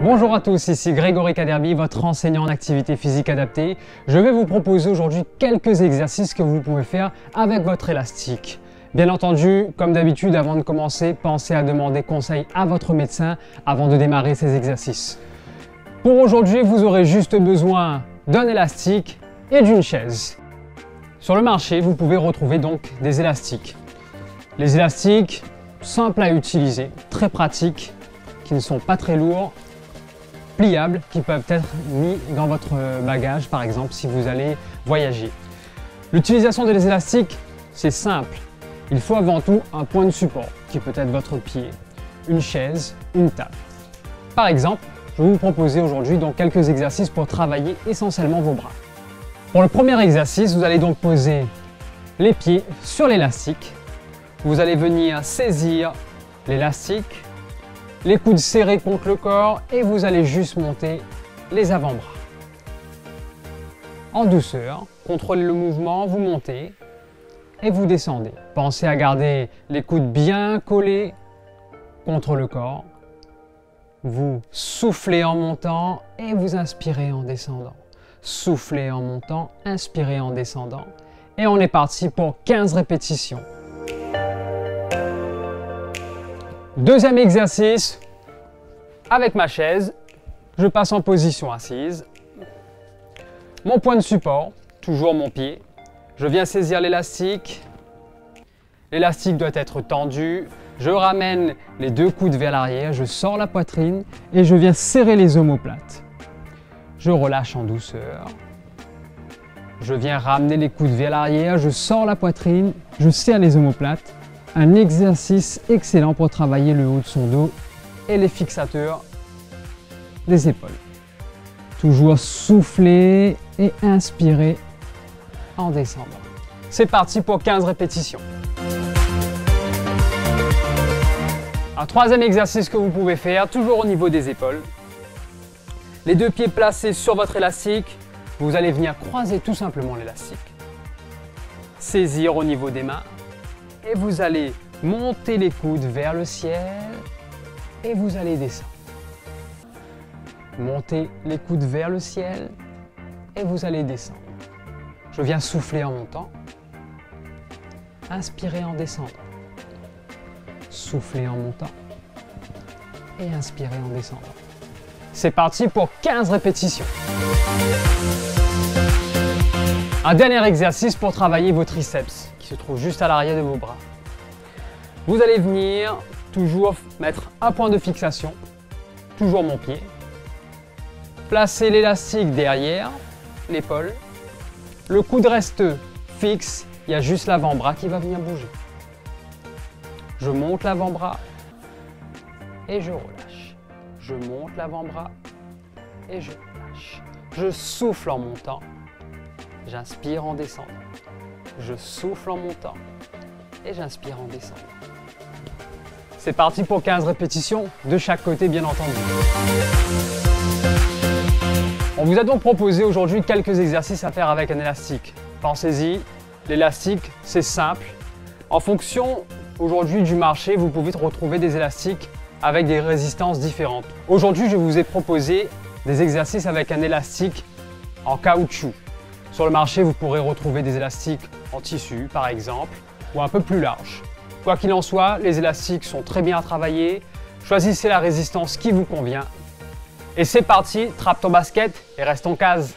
Bonjour à tous, ici Grégory Kaderbi, votre enseignant en activité physique adaptée. Je vais vous proposer aujourd'hui quelques exercices que vous pouvez faire avec votre élastique. Bien entendu, comme d'habitude, avant de commencer, pensez à demander conseil à votre médecin avant de démarrer ces exercices. Pour aujourd'hui, vous aurez juste besoin d'un élastique et d'une chaise. Sur le marché, vous pouvez retrouver donc des élastiques. Les élastiques, simples à utiliser, très pratiques, qui ne sont pas très lourds, pliables, qui peuvent être mis dans votre bagage, par exemple, si vous allez voyager. L'utilisation des élastiques, c'est simple. Il faut avant tout un point de support, qui peut être votre pied, une chaise, une table. Par exemple, je vais vous proposer aujourd'hui donc quelques exercices pour travailler essentiellement vos bras. Pour le premier exercice, vous allez donc poser les pieds sur l'élastique. Vous allez venir saisir l'élastique, les coudes serrés contre le corps et vous allez juste monter les avant-bras. En douceur, contrôlez le mouvement, vous montez et vous descendez. Pensez à garder les coudes bien collés contre le corps. Vous soufflez en montant et vous inspirez en descendant. Soufflez en montant, inspirez en descendant. Et on est parti pour 15 répétitions. Deuxième exercice, avec ma chaise, je passe en position assise. Mon point de support, toujours mon pied. Je viens saisir l'élastique. L'élastique doit être tendu. Je ramène les deux coudes vers l'arrière, je sors la poitrine et je viens serrer les omoplates. Je relâche en douceur. Je viens ramener les coudes vers l'arrière, je sors la poitrine, je serre les omoplates. Un exercice excellent pour travailler le haut de son dos et les fixateurs des épaules. Toujours souffler et inspirer en descendant. C'est parti pour 15 répétitions. Un troisième exercice que vous pouvez faire, toujours au niveau des épaules. Les deux pieds placés sur votre élastique, vous allez venir croiser tout simplement l'élastique. Saisir au niveau des mains. Et vous allez monter les coudes vers le ciel et vous allez descendre. Montez les coudes vers le ciel et vous allez descendre. Je viens souffler en montant. Inspirez en descendant. Soufflez en montant et inspirez en descendant. C'est parti pour 15 répétitions. Un dernier exercice pour travailler vos triceps qui se trouve juste à l'arrière de vos bras. Vous allez venir toujours mettre un point de fixation, toujours mon pied. Placez l'élastique derrière l'épaule. Le coude reste fixe, il y a juste l'avant-bras qui va venir bouger. Je monte l'avant-bras et je relâche. Je monte l'avant-bras et je relâche. Je souffle en montant. J'inspire en descendant. Je souffle en montant et j'inspire en descendant. C'est parti pour 15 répétitions, de chaque côté bien entendu. On vous a donc proposé aujourd'hui quelques exercices à faire avec un élastique. Pensez-y, l'élastique c'est simple. En fonction aujourd'hui du marché, vous pouvez retrouver des élastiques avec des résistances différentes. Aujourd'hui, je vous ai proposé des exercices avec un élastique en caoutchouc. Sur le marché, vous pourrez retrouver des élastiques en tissu, par exemple, ou un peu plus larges. Quoi qu'il en soit, les élastiques sont très bien à travailler. Choisissez la résistance qui vous convient. Et c'est parti, trappe ton basket et reste en case.